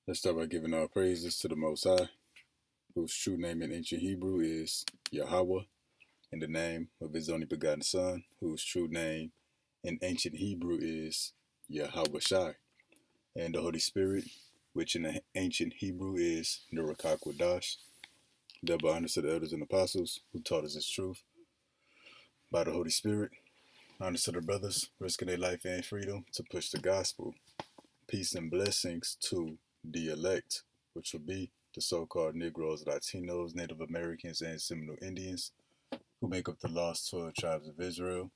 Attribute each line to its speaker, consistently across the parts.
Speaker 1: Let's start by giving our praises to the Most High, whose true name in ancient Hebrew is Yahweh, in the name of his only begotten Son, whose true name in ancient Hebrew is Yahweh Shai, and the Holy Spirit, which in the ancient Hebrew is Nurakakwadash. Double honors to the elders and apostles who taught us his truth by the Holy Spirit. Honors to the brothers risking their life and freedom to push the gospel. Peace and blessings to the elect, which will be the so-called Negroes, Latinos, Native Americans, and Seminole Indians, who make up the lost 12 tribes of Israel,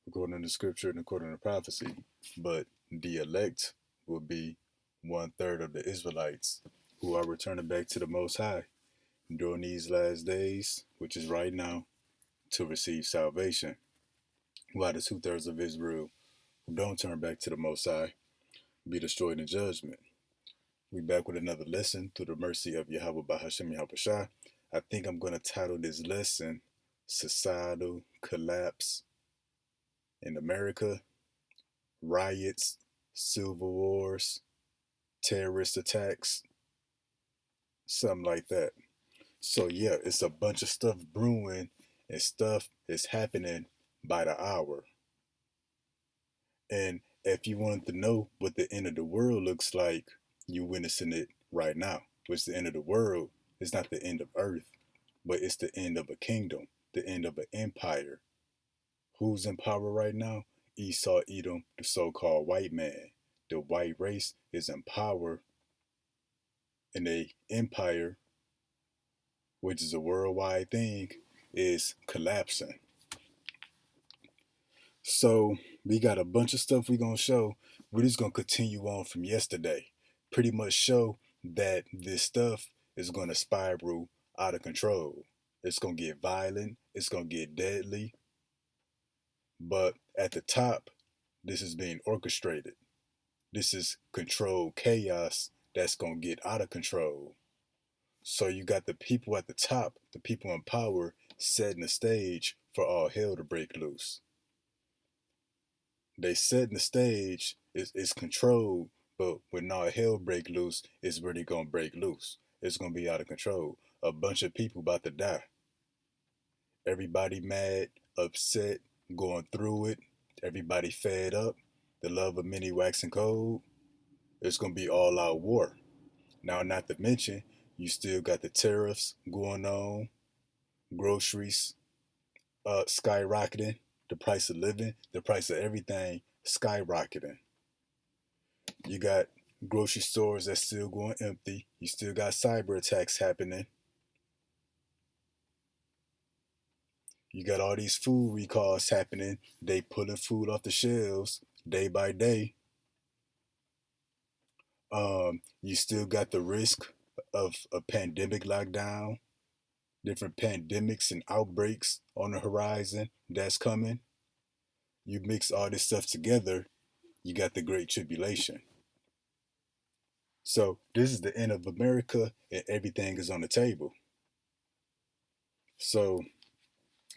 Speaker 1: according to scripture and according to prophecy. But the elect will be 1/3 of the Israelites who are returning back to the Most High during these last days, which is right now, to receive salvation, while the 2/3 of Israel who don't turn back to the Most High be destroyed in judgment. We back with another lesson through the mercy of Yahweh Bahashem Yahweh Shah. I think I'm going to title this lesson Societal Collapse in America, Riots, Civil Wars, Terrorist Attacks, something like that. So yeah, it's a bunch of stuff brewing and stuff is happening by the hour. And if you wanted to know what the end of the world looks like, you're witnessing it right now. Which the end of the world is not the end of earth, but it's the end of a kingdom, the end of an empire. Who's in power right now? Esau, Edom, the so-called white man. The white race is in power, and the empire, which is a worldwide thing, is collapsing. So we got a bunch of stuff we're gonna show. We're just gonna continue on from yesterday. Pretty much show that this stuff is gonna spiral out of control. It's gonna get violent, it's gonna get deadly. But at the top, this is being orchestrated. This is controlled chaos that's gonna get out of control. So you got the people at the top, the people in power, setting the stage for all hell to break loose. They setting the stage, is controlled, but when all hell break loose, it's really gonna break loose. It's gonna be out of control. A bunch of people about to die. Everybody mad, upset, going through it. Everybody fed up. The love of many waxing cold. It's gonna be all out war. Now, not to mention, you still got the tariffs going on, groceries skyrocketing, the price of living, the price of everything skyrocketing. You got grocery stores that's still going empty. You still got cyber attacks happening. You got all these food recalls happening. They pulling food off the shelves day by day. You still got the risk of a pandemic lockdown, different pandemics and outbreaks on the horizon that's coming. You mix all this stuff together, you got the Great Tribulation. So this is the end of America, and everything is on the table. So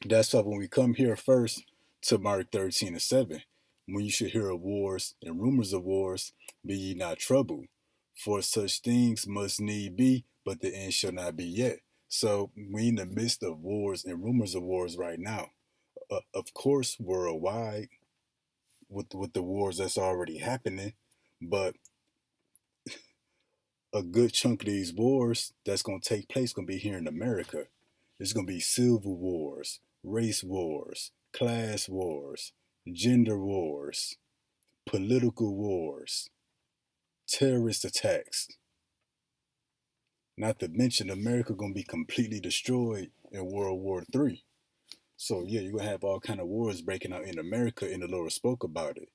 Speaker 1: that's why when we come here first to Mark 13 and 7, when you should hear of wars and rumors of wars, be ye not troubled. For such things must need be, but the end shall not be yet. So we in the midst of wars and rumors of wars right now. Of course, worldwide with the wars that's already happening, but a good chunk of these wars that's going to take place going to be here in America. It's going to be civil wars, race wars, class wars, gender wars, political wars, terrorist attacks. Not to mention America going to be completely destroyed in World War III. So yeah, you're going to have all kind of wars breaking out in America, and the Lord spoke about it.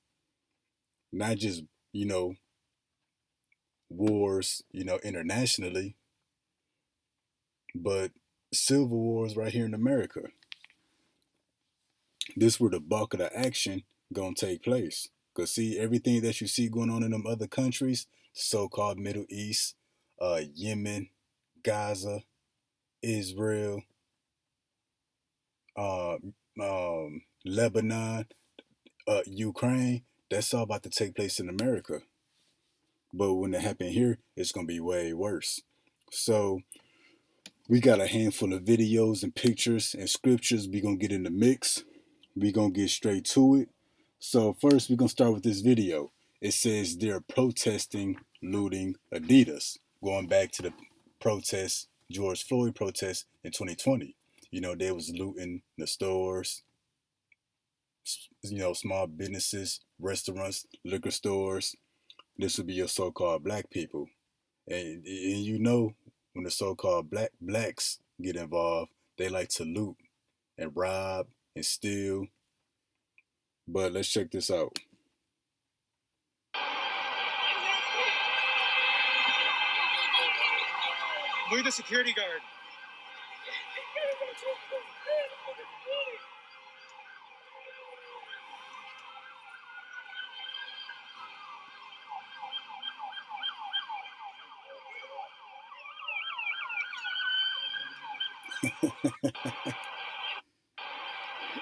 Speaker 1: Not just, you know, wars, internationally, but civil wars right here in America. This where the bulk of the action gonna take place. Cause see, everything that you see going on in them other countries, so-called Middle East, Yemen, Gaza, Israel, uh, Lebanon, Ukraine, that's all about to take place in America. But when it happened here, it's gonna be way worse. So we got a handful of videos and pictures and scriptures we gonna get in the mix. We gonna get straight to it. So first we gonna start with this video. It says they're protesting looting Adidas, going back to the protest, George Floyd protest in 2020. You know, they was looting the stores, you know, small businesses, restaurants, liquor stores. This would be your so-called black people. And you know, when the so-called blacks get involved, they like to loot and rob and steal. But let's check this out.
Speaker 2: We're the security guard.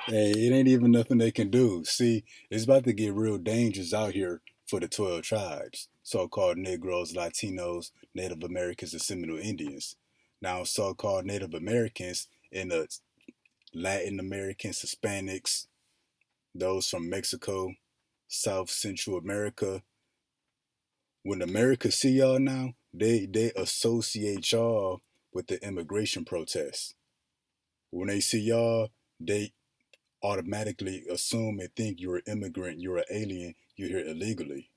Speaker 1: Hey, it ain't even nothing they can do. See, it's about to get real dangerous out here for the 12 tribes, so-called Negroes, Latinos, Native Americans, and Seminole Indians. Now, so-called Native Americans and the Latin Americans, Hispanics, those from Mexico, South Central America. When America see y'all now, they associate y'all with the immigration protests. When they see y'all, they automatically assume and think you're an immigrant, you're an alien, you're here illegally.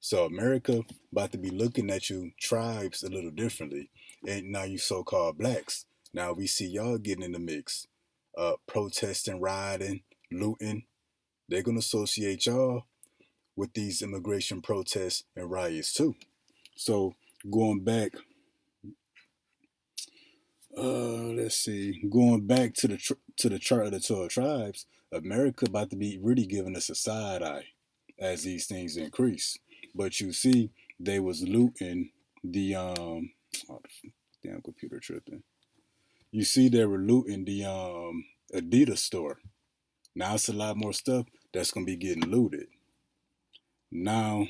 Speaker 1: So America about to be looking at you tribes a little differently. And now you so-called blacks. Now we see y'all getting in the mix. Protesting, rioting, looting. They're gonna associate y'all with these immigration protests and riots too. So going back, let's see, going back to the chart of the 12 tribes, America about to be really giving us a side eye as these things increase. But you see, they was looting the oh, damn computer tripping. You see, they were looting the Adidas store. Now it's a lot more stuff that's gonna be getting looted. Now, as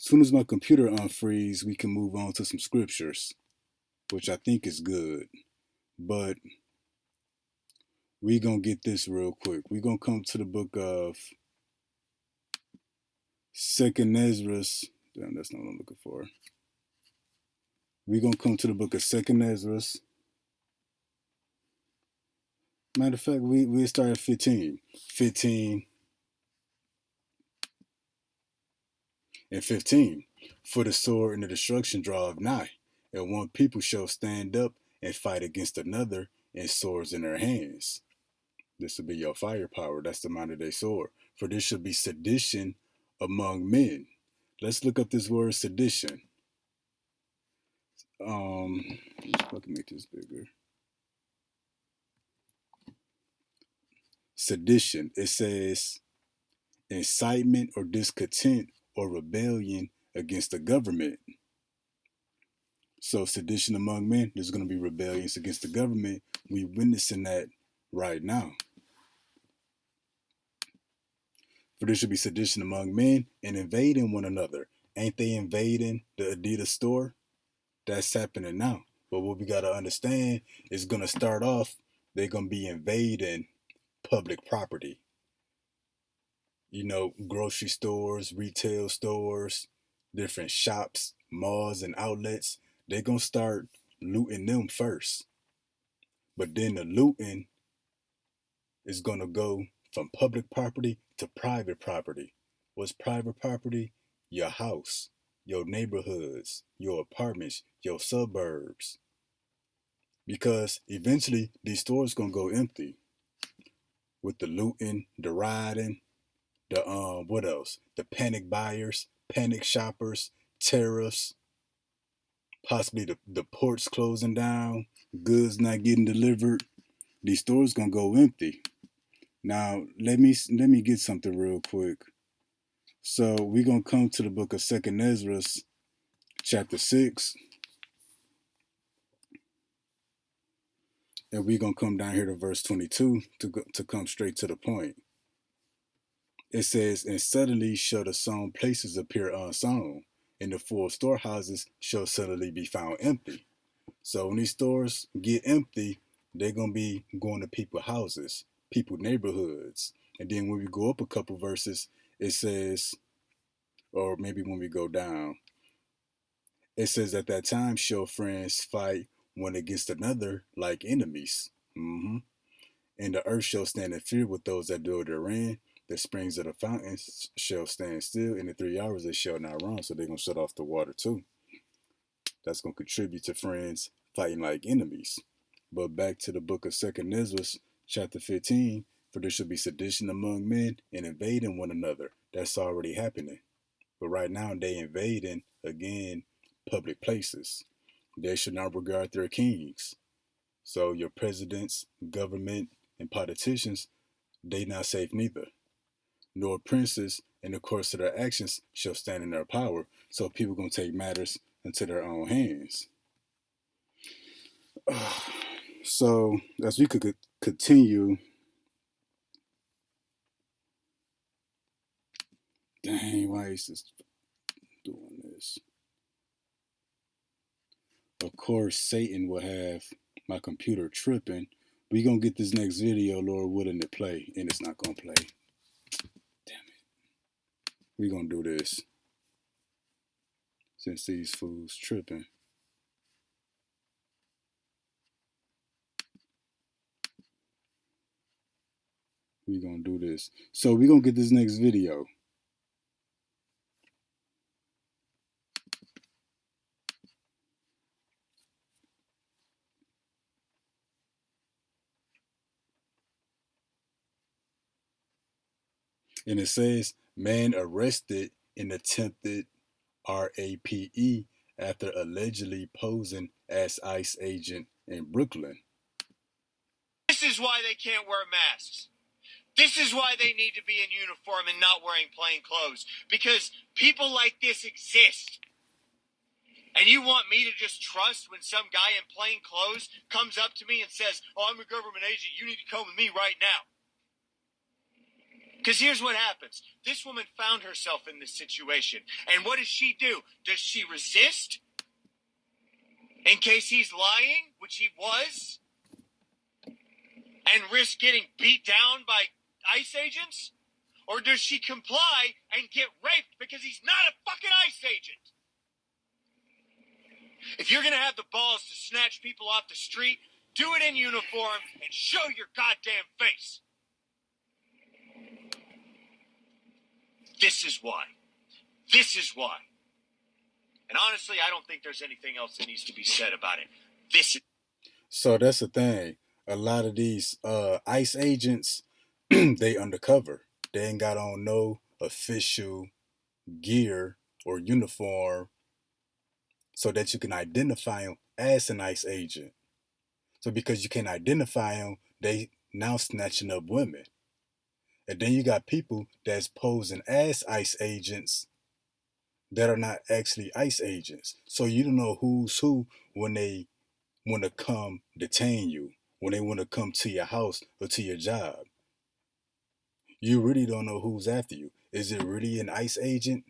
Speaker 1: soon as my computer unfreeze, we can move on to some scriptures, which I think is good. But we gonna get this real quick. We gonna come to the book of Second Ezra's. Damn, that's not what I'm looking for. We gonna come to the book of Second Ezra's. Matter of fact, we start at 15. 15 and 15. For the sword and the destruction draweth nigh, and one people shall stand up and fight against another, and swords in their hands. This will be your firepower. That's the amount of their sword. For this shall be sedition among men. Let's look up this word sedition. Let me make this bigger. Sedition. It says incitement or discontent or rebellion against the government. So sedition among men, there's going to be rebellions against the government. We're witnessing that right now. For there should be sedition among men and invading one another. Ain't they invading the Adidas store? That's happening now. But what we got to understand is going to start off, they're going to be invading public property. You know, grocery stores, retail stores, different shops, malls, and outlets. They're going to start looting them first. But then the looting is going to go from public property to private property. What's private property? Your house, your neighborhoods, your apartments, your suburbs. Because eventually these stores going to go empty with the looting, the rioting, the what else? The panic buyers, panic shoppers, tariffs, possibly the ports closing down, goods not getting delivered. These stores going to go empty. Now, let me get something real quick. So we're gonna come to the book of Second Ezra, chapter 6, and we're gonna come down here to verse 22 to come straight to the point. It says, and suddenly shall the sown places appear unsown, and the full storehouses shall suddenly be found empty. So when these stores get empty, they're gonna be going to people's houses, people neighborhoods. And then when we go up a couple verses, it says, or maybe when we go down, it says at that time shall friends fight one against another like enemies. And the earth shall stand in fear with those that dwell therein. The springs of the fountains shall stand still. In the 3 hours they shall not run. So they're gonna shut off the water too. That's gonna contribute to friends fighting like enemies. But back to the book of Second Ezra, chapter 15. For there shall be sedition among men and invading one another. That's already happening. But right now they invading again public places. They should not regard their kings. So your presidents, government, and politicians, they not safe neither. Nor princes, in the course of their actions, shall stand in their power. So people gonna take matters into their own hands. So as we could continue, dang, why is this doing this? Of course, Satan will have my computer tripping. We gonna get this next video, Lord willing, to play, and it's not gonna play. Damn it. We gonna do this since these fools tripping. We gonna do this. So we gonna get this next video. And it says, man arrested in attempted R8pe after allegedly posing as ICE agent in Brooklyn.
Speaker 3: This is why they can't wear masks. This is why they need to be in uniform and not wearing plain clothes. Because people like this exist. And you want me to just trust when some guy in plain clothes comes up to me and says, oh, I'm a government agent, you need to come with me right now. Because here's what happens. This woman found herself in this situation. And what does she do? Does she resist? In case he's lying, which he was? And risk getting beat down by ICE agents? Or does she comply and get raped because he's not a fucking ICE agent? If you're going to have the balls to snatch people off the street, do it in uniform and show your goddamn face. This is why. This is why. And honestly, I don't think there's anything else that needs to be said about it. This is...
Speaker 1: So that's the thing. A lot of these ICE agents, they undercover. They ain't got on no official gear or uniform so that you can identify them as an ICE agent. So because you can identify them, they now snatching up women. And then you got people that's posing as ICE agents that are not actually ICE agents. So you don't know who's who when they want to come detain you, when they want to come to your house or to your job. You really don't know who's after you. Is it really an ICE agent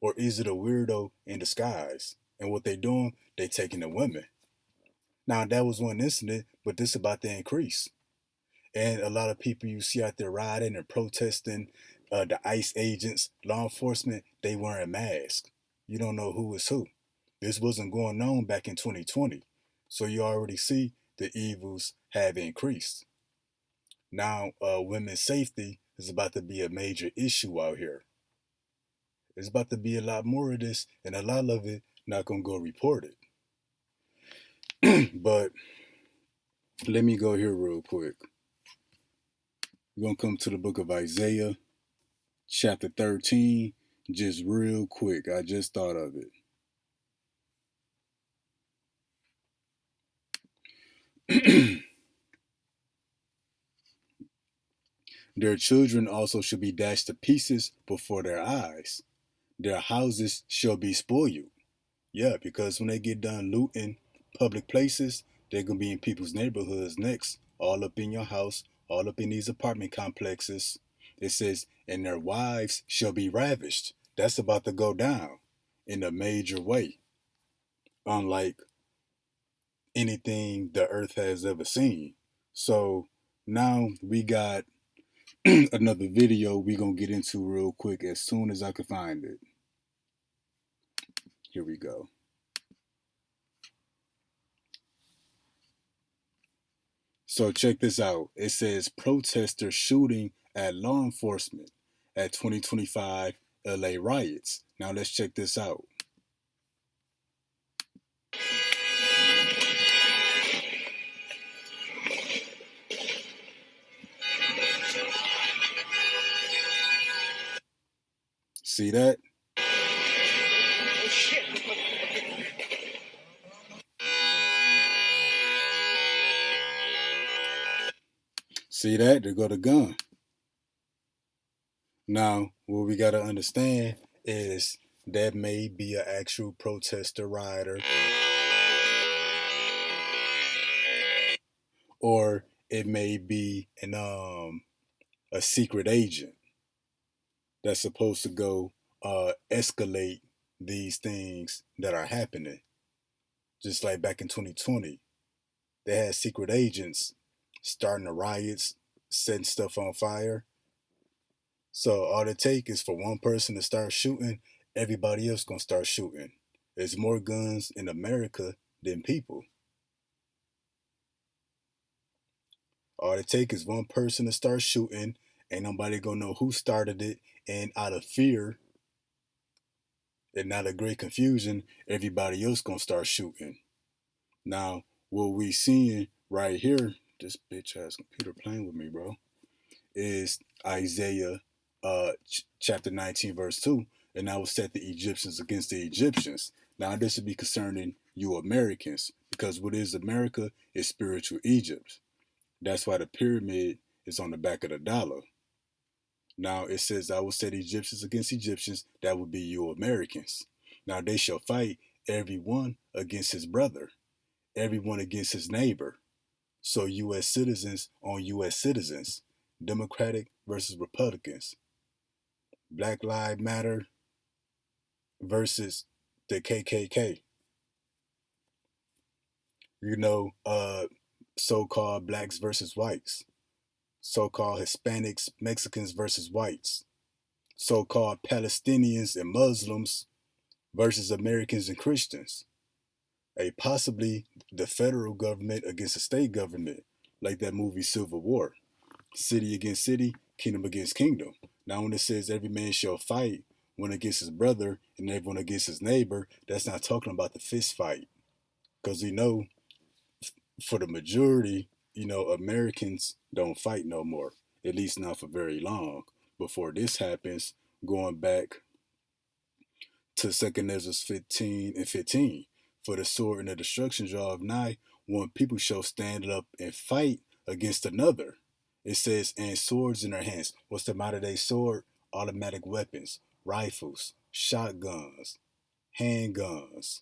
Speaker 1: or is it a weirdo in disguise? And what they doing, they taking the women. Now that was one incident, but this about to increase. And a lot of people you see out there riding and protesting, the ICE agents, law enforcement, they wearing masks. You don't know who is who. This wasn't going on back in 2020. So you already see the evils have increased. Now, women's safety is about to be a major issue out here. It's about to be a lot more of this, and a lot of it not going to go reported. But let me go here real quick. We're going to come to the book of Isaiah, chapter 13, just real quick. I just thought of it. Their children also shall be dashed to pieces before their eyes. Their houses shall be spoiled. Yeah, because when they get done looting public places, they're going to be in people's neighborhoods next, all up in your house, all up in these apartment complexes. It says, and their wives shall be ravished. That's about to go down in a major way, unlike anything the earth has ever seen. So now we got another video we gonna get into real quick as soon as I can find it. Here we go. So check this out. It says protesters shooting at law enforcement at 2025 LA riots. Now let's check this out. See that?
Speaker 3: Oh, shit.
Speaker 1: See that? There go the gun. Now, what we got to understand is that may be an actual protester rider, or it may be a secret agent that's supposed to go escalate these things that are happening. Just like back in 2020, they had secret agents starting the riots, setting stuff on fire. So all it takes is for one person to start shooting, everybody else gonna start shooting. There's more guns in America than people. All it takes is one person to start shooting, ain't nobody gonna know who started it, and out of fear and out of great confusion, everybody else gonna start shooting. Now, what we seeing right here, this bitch ass computer playing with me, bro, is Isaiah chapter 19, verse 2. And I will set the Egyptians against the Egyptians. Now, this would be concerning you Americans, because what is America is spiritual Egypt. That's why the pyramid is on the back of the dollar. Now, it says, I will set Egyptians against Egyptians. That would be you Americans. Now, they shall fight everyone against his brother, everyone against his neighbor. So, U.S. citizens on U.S. citizens, Democratic versus Republicans, Black Lives Matter versus the KKK. So-called blacks versus whites, so-called Hispanics, Mexicans versus whites, so-called Palestinians and Muslims versus Americans and Christians. Possibly the federal government against the state government, like that movie Civil War. City against city, kingdom against kingdom. Now, when it says every man shall fight, one against his brother and everyone against his neighbor, that's not talking about the fist fight. Because we know for the majority, Americans don't fight no more, at least not for very long. Before this happens, going back to 2 Ezra 15 and 15, for the sword and the destruction draweth nigh, one people shall stand up and fight against another. It says, and swords in their hands. What's the modern day sword? Automatic weapons, rifles, shotguns, handguns.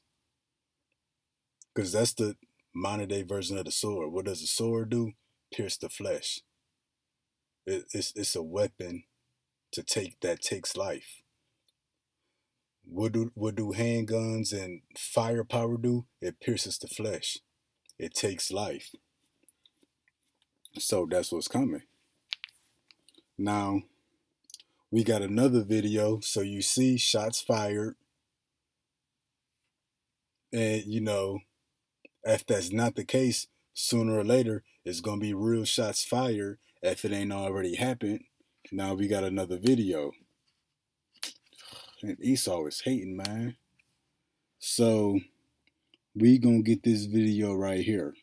Speaker 1: Because that's the modern day version of the sword. What does the sword do? Pierce the flesh. It's a weapon that takes life. What do handguns and firepower do? It pierces the flesh. It takes life. So that's what's coming. Now, we got another video. So you see shots fired. And, if that's not the case, sooner or later, it's going to be real shots fired if it ain't already happened. Now we got another video. And Esau is hating, man. So we going to get this video right here.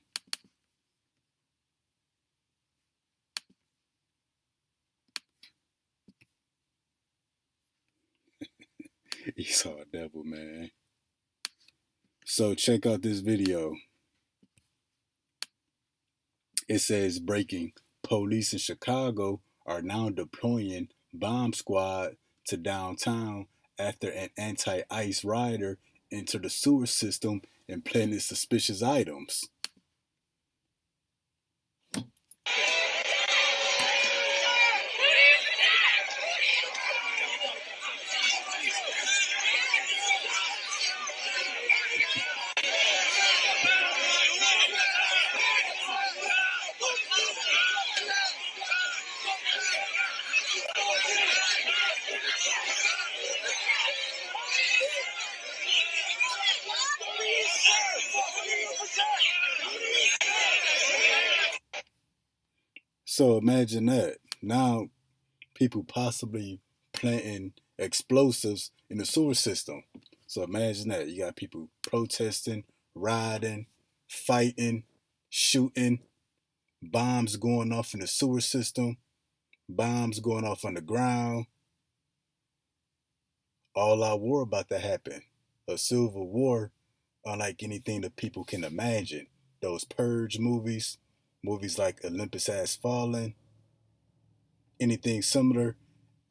Speaker 1: Esau a devil, man. So check out this video. It says breaking. Police in Chicago are now deploying bomb squad to downtown after an anti-ICE rider entered the sewer system and planted suspicious items. So imagine that. Now people possibly planting explosives in the sewer system. So imagine that. You got people protesting, rioting, fighting, shooting, bombs going off in the sewer system, bombs going off on the ground. All our war about to happen. A civil war unlike anything that people can imagine. Those purge movies, movies like Olympus Has Fallen, anything similar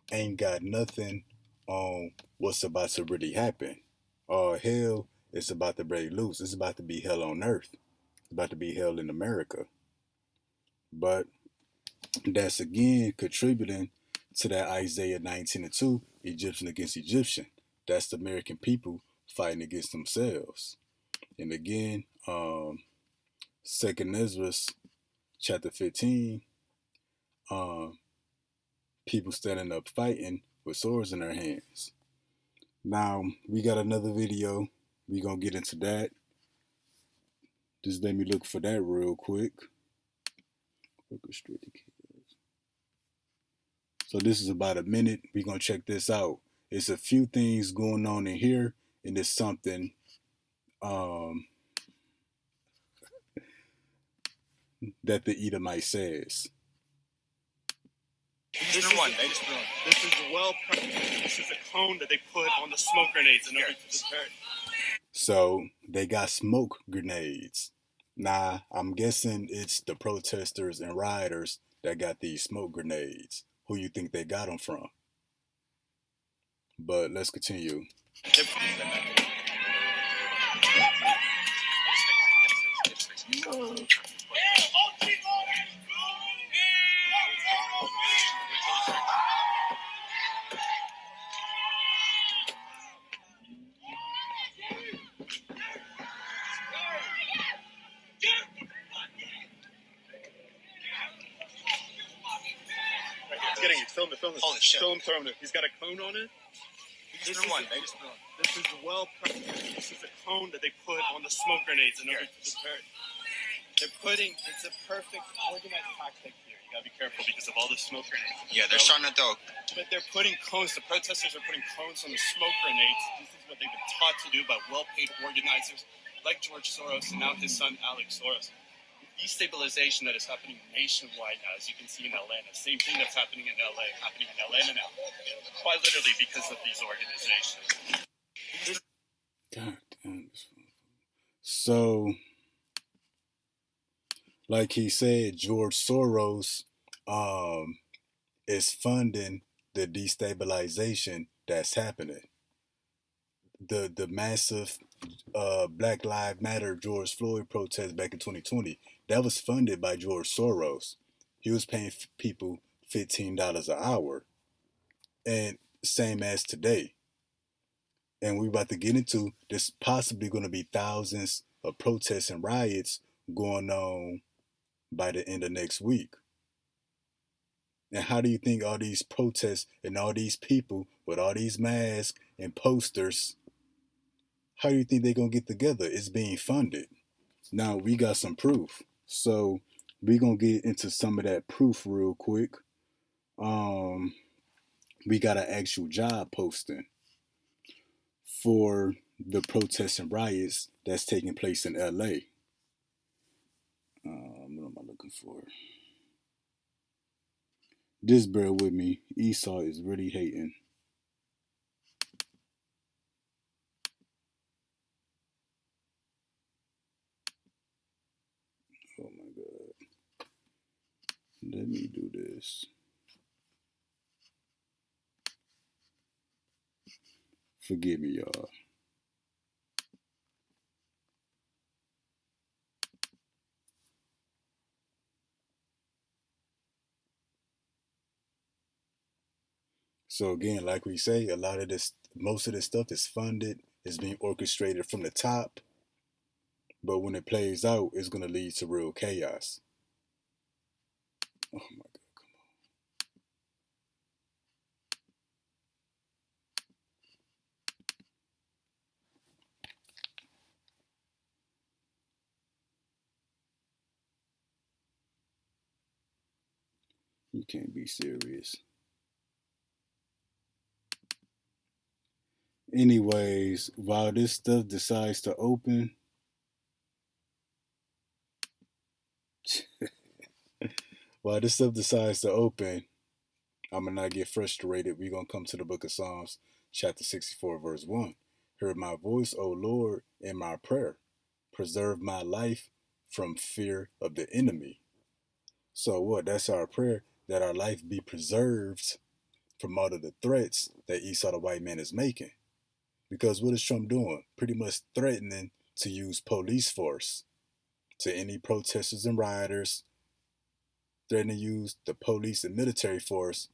Speaker 1: ain't got nothing on what's about to really happen. All hell is about to break loose. It's about to be hell on earth. It's about to be hell in America. But that's again contributing to that Isaiah 19:2, Egyptian against Egyptian. That's the American people fighting against themselves. And again, Second Ezra chapter 15, um, people standing up fighting with swords in their hands. Now we got another video. We gonna get into that. Just let me look for that real quick. So this is about a minute. We gonna check this out. It's a few things going on in here, and it's something that the Edomite says.
Speaker 2: This is well practiced. This is a cone that they put on the smoke grenades in order to deter.
Speaker 1: So they got smoke grenades. Nah, I'm guessing it's the protesters and rioters that got these smoke grenades. Who you think they got them from? But let's continue.
Speaker 2: He's getting it. Film it.
Speaker 3: Holy shit.
Speaker 2: Film throwing it. He's got a cone on it. This is well practiced. This is a cone that they put on the smoke grenades in order to deter. It's a perfect organized tactic here. You gotta be careful because of all the smoke grenades.
Speaker 3: Yeah, they're starting to throw.
Speaker 2: But they're putting cones. The protesters are putting cones on the smoke grenades. This is what they've been taught to do by well-paid organizers like George Soros and now his son Alex Soros. Destabilization that is happening nationwide now, as you can see in Atlanta. Same thing that's happening in LA, happening in Atlanta now. Quite literally because of these organizations.
Speaker 1: God damn. So, like he said, George Soros is funding the destabilization that's happening. The massive Black Lives Matter George Floyd protest back in 2020, that was funded by George Soros. He was paying people $15 an hour. And same as today. And we're about to get into, there's possibly going to be thousands of protests and riots going on by the end of next week. And how do you think all these protests and all these people with all these masks and posters, how do you think they're going to get together? It's being funded. Now, we got some proof. So, we're going to get into some of that proof real quick. We got an actual job posting for the protests and riots that's taking place in LA. What am I looking for? Just bear with me. Esau is really hating. Oh my God. Let me do this. Forgive me, y'all. So again, like we say, a lot of this, most of this stuff is funded, is being orchestrated from the top. But when it plays out, it's going to lead to real chaos. Oh my God. You can't be serious. Anyways, while this stuff decides to open, I'm gonna not get frustrated. We're gonna come to the book of Psalms, chapter 64, verse 1. Hear my voice, O Lord, in my prayer. Preserve my life from fear of the enemy. So what? That's our prayer, that our life be preserved from all of the threats that Esau the white man is making. Because what is Trump doing? Pretty much threatening to use police force to any protesters and rioters, threatening to use the police and military force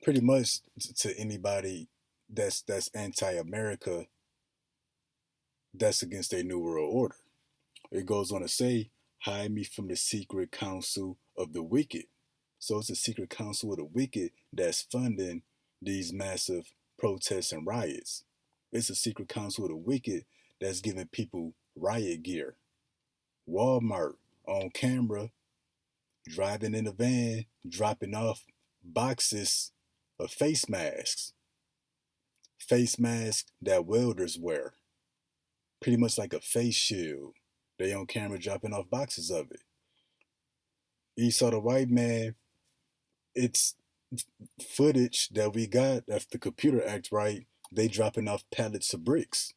Speaker 1: pretty much to anybody that's anti-America, that's against a new world order. It goes on to say, hide me from the secret counsel of the wicked. So it's a secret counsel of the wicked that's funding these massive protests and riots. It's a secret counsel of the wicked that's giving people riot gear. Walmart on camera, driving in a van, dropping off boxes of face masks. Face masks that welders wear. Pretty much like a face shield. They on camera dropping off boxes of it. Esau the white man, it's footage that we got, if the computer acts right, they dropping off pallets of bricks.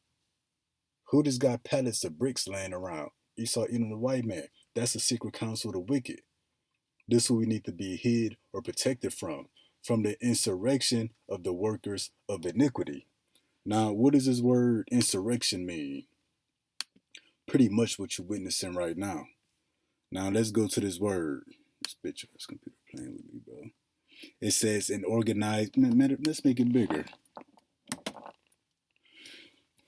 Speaker 1: Who just got pallets of bricks laying around? Esau eating the white man. That's a secret counsel of the wicked. This is what we need to be hid or protected from the insurrection of the workers of iniquity. Now, what does this word insurrection mean? Pretty much what you're witnessing right now. Now, let's go to this word. This bitch ass computer playing with me, bro. It says an organized, let's make it bigger.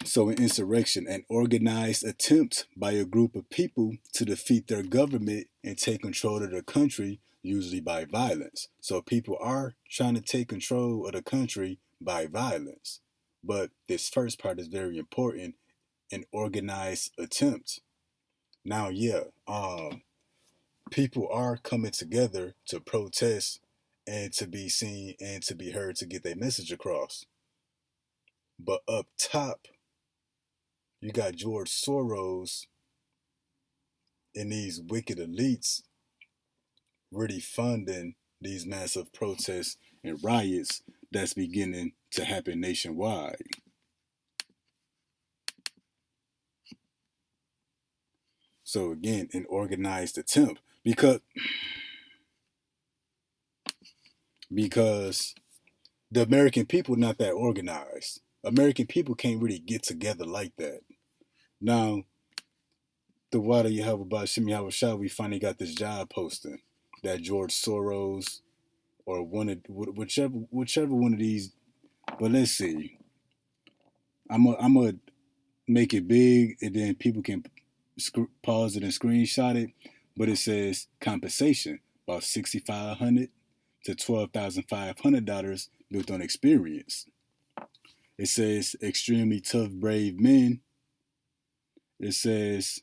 Speaker 1: So an insurrection, an organized attempt by a group of people to defeat their government and take control of the country, usually by violence. So people are trying to take control of the country by violence. But this first part is very important, an organized attempt. Now, yeah, people are coming together to protest and to be seen and to be heard to get their message across. But up top, you got George Soros and these wicked elites really funding these massive protests and riots that's beginning to happen nationwide. So again, an organized attempt because the American people not that organized. American people can't really get together like that. Now, the water you have about Shimmy Hawashah, we finally got this job posting that George Soros or whichever one of these. But let's see. I'm gonna make it big, and then people can pause it and screenshot it. But it says compensation about $6,500 to $12,500 built on experience. It says extremely tough, brave men. It says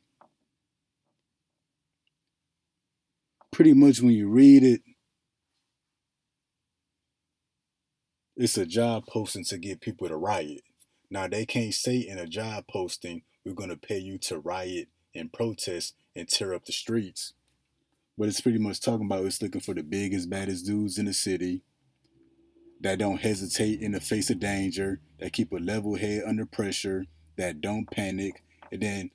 Speaker 1: pretty much when you read it, it's a job posting to get people to riot. Now they can't say in a job posting, we're gonna pay you to riot and protest and tear up the streets. But it's pretty much talking about it's looking for the biggest, baddest dudes in the city that don't hesitate in the face of danger, that keep a level head under pressure, that don't panic. And then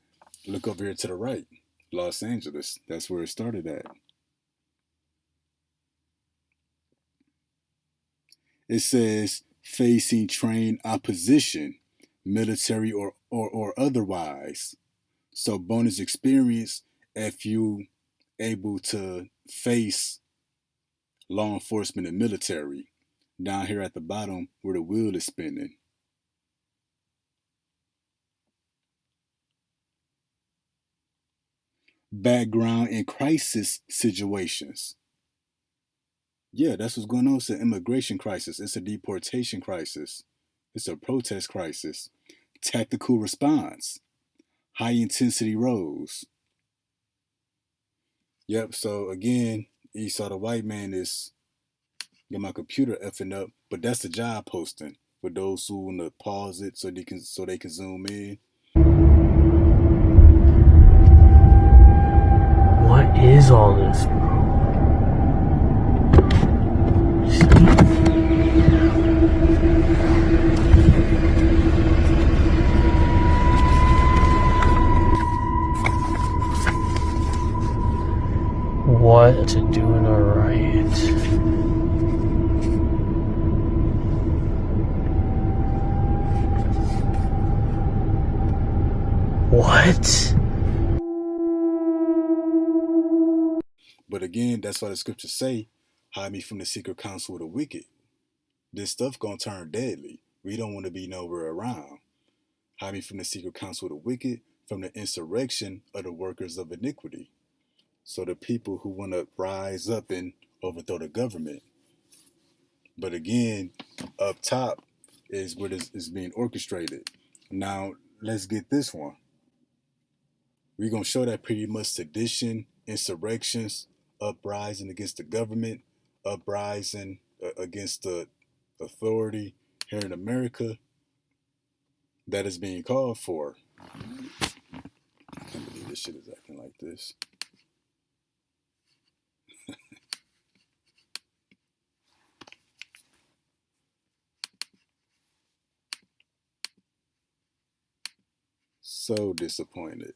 Speaker 1: look over here to the right, Los Angeles. That's where it started at. It says facing trained opposition, military or otherwise. So bonus experience if you able to face law enforcement and military. Down here at the bottom where the wheel is spinning. Background in crisis situations. Yeah, that's what's going on. It's an immigration crisis. It's a deportation crisis. It's a protest crisis. Tactical response. High intensity roles. Yep, so again, Esau the white man is Got my computer effing up, but that's the job posting for those who want to pause it so they can zoom in.
Speaker 4: What is all this, bro? What to do in a riot? What?
Speaker 1: But again, that's why the scriptures say, hide me from the secret counsel of the wicked. This stuff gonna turn deadly. We don't want to be nowhere around. Hide me from the secret counsel of the wicked, from the insurrection of the workers of iniquity. So the people who want to rise up and overthrow the government. But again, up top is what is being orchestrated. Now, let's get this one. We're going to show that pretty much sedition, insurrections, uprising against the government, uprising against the authority here in America that is being called for. I can't believe this shit is acting like this. So disappointed.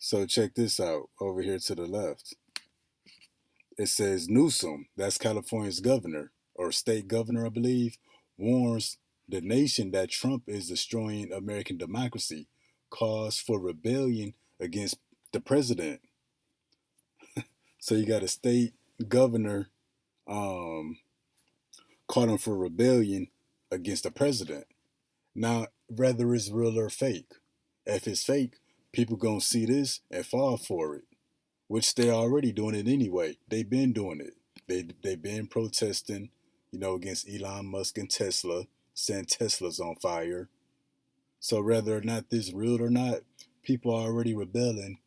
Speaker 1: So check this out over here to the left. It says Newsom, that's California's governor or state governor, I believe, warns the nation that Trump is destroying American democracy, calls for rebellion against the president. So you got a state governor calling for rebellion against the president. Now, whether it's real or fake, if it's fake, people gonna see this and fall for it, which they're already doing it anyway. They've been doing it. They've been protesting, against Elon Musk and Tesla, saying Tesla's on fire. So whether or not this real or not, people are already rebelling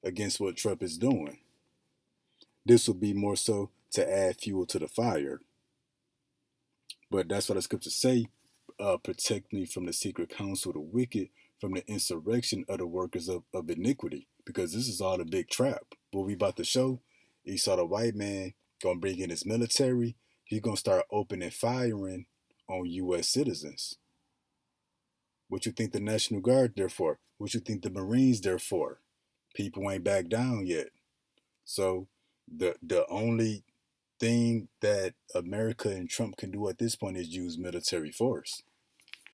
Speaker 1: against what Trump is doing. This would be more so to add fuel to the fire. But that's what the scriptures say. Protect me from the secret counsel of the wicked, from the insurrection of the workers of iniquity. Because this is all a big trap. What we about to show, you saw the white man gonna bring in his military. He's gonna start opening firing on U.S. citizens. What you think the National Guard there for? What you think the Marines there for? People ain't back down yet. So the only thing that America and Trump can do at this point is use military force.